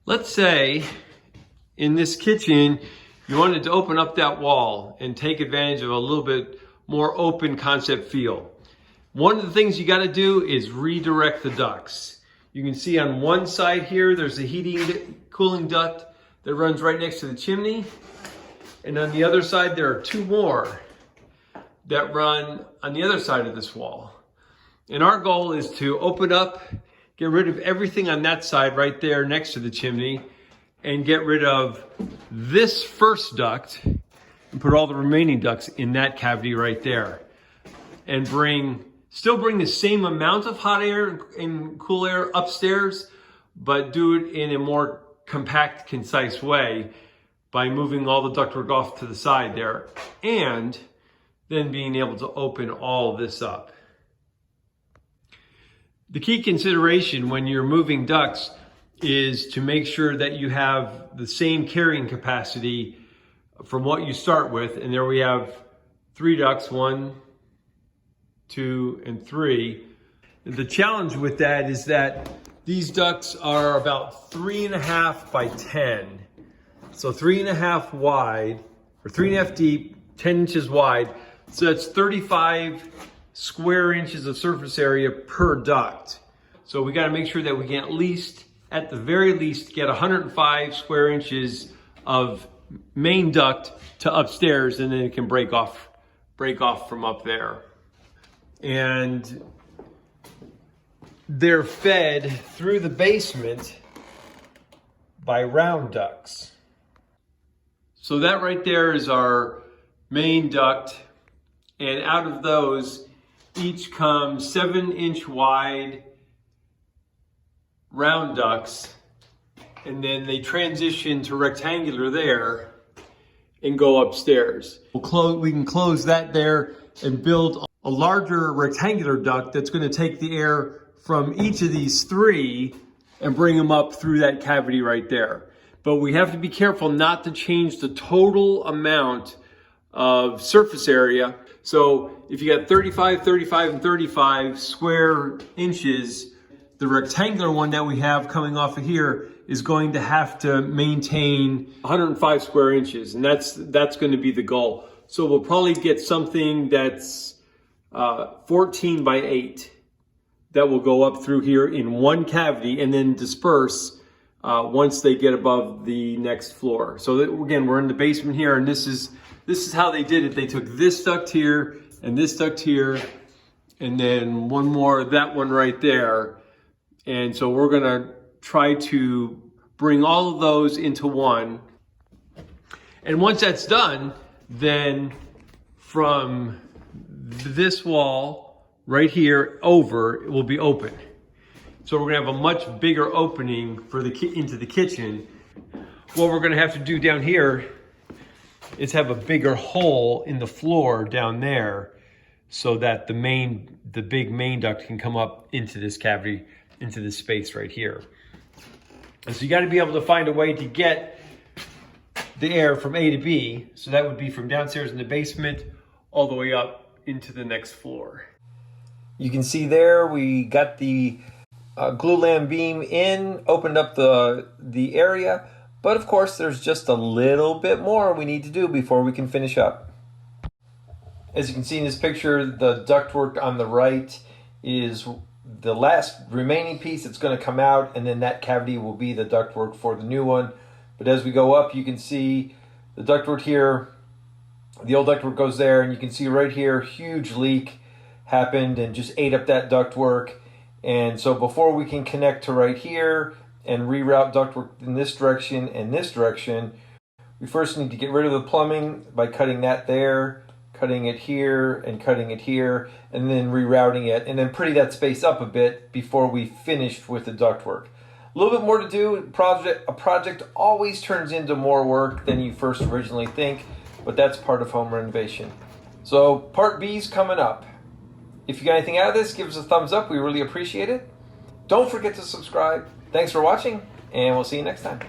Let's say in this kitchen, you wanted to open up that wall and take advantage of a little bit more open concept feel. One of the things you got to do is redirect the ducts. You can see on one side here, there's a heating, cooling duct that runs right next to the chimney. And on the other side, there are two more that run on the other side of this wall. And our goal is to open up, get rid of everything on that side right there next to the chimney, and get rid of this first duct and put all the remaining ducts in that cavity right there. And still bring the same amount of hot air and cool air upstairs, but do it in a more compact, concise way by moving all the ductwork off to the side there, and then being able to open all of this up. The key consideration when you're moving ducts is to make sure that you have the same carrying capacity from what you start with. And there we have 3 ducts, 1, 2, and 3. The challenge with that is that these ducts are about 3.5 by 10. So 3.5 wide, or 3.5 deep, 10 inches wide. So that's 35 square inches of surface area per duct. So we got to make sure that we can at the very least, get 105 square inches of main duct to upstairs, and then it can break off from up there. And they're fed through the basement by round ducts. So that right there is our main duct, and out of those, each come 7-inch wide round ducts, and then they transition to rectangular there and go upstairs. We can close that there and build a larger rectangular duct that's going to take the air from each of these 3 and bring them up through that cavity right there. But we have to be careful not to change the total amount of surface area. So if you got 35, 35, and 35 square inches, the rectangular one that we have coming off of here is going to have to maintain 105 square inches, and that's going to be the goal. So we'll probably get something that's 14 by 8 that will go up through here in one cavity and then disperse once they get above the next floor. So that, again, we're in the basement here, and this is how they did it. They took this duct here and this duct here, and then one more, that one right there. And so we're gonna try to bring all of those into one. And once that's done, then from this wall right here over, it will be open. So we're gonna have a much bigger opening for into the kitchen. What we're gonna have to do down here is have a bigger hole in the floor down there so that the big main duct can come up into this cavity, into this space right here. And so you got to be able to find a way to get the air from A to B. So that would be from downstairs in the basement all the way up into the next floor. You can see there we got the glulam beam in, opened up the area, but of course there's just a little bit more we need to do before we can finish up. As you can see in this picture, the ductwork on the right is the last remaining piece that's going to come out, and then that cavity will be the ductwork for the new one. But as we go up, you can see the ductwork here, the old ductwork goes there, and you can see right here, huge leak happened and just ate up that ductwork. And so before we can connect to right here and reroute ductwork in this direction and this direction, we first need to get rid of the plumbing by cutting that there, cutting it here, and cutting it here, and then rerouting it, and then pretty that space up a bit before we finish with the ductwork. A little bit more to do. A project always turns into more work than you first originally think, but that's part of home renovation. So part B is coming up. If you got anything out of this, give us a thumbs up. We really appreciate it. Don't forget to subscribe. Thanks for watching, and we'll see you next time.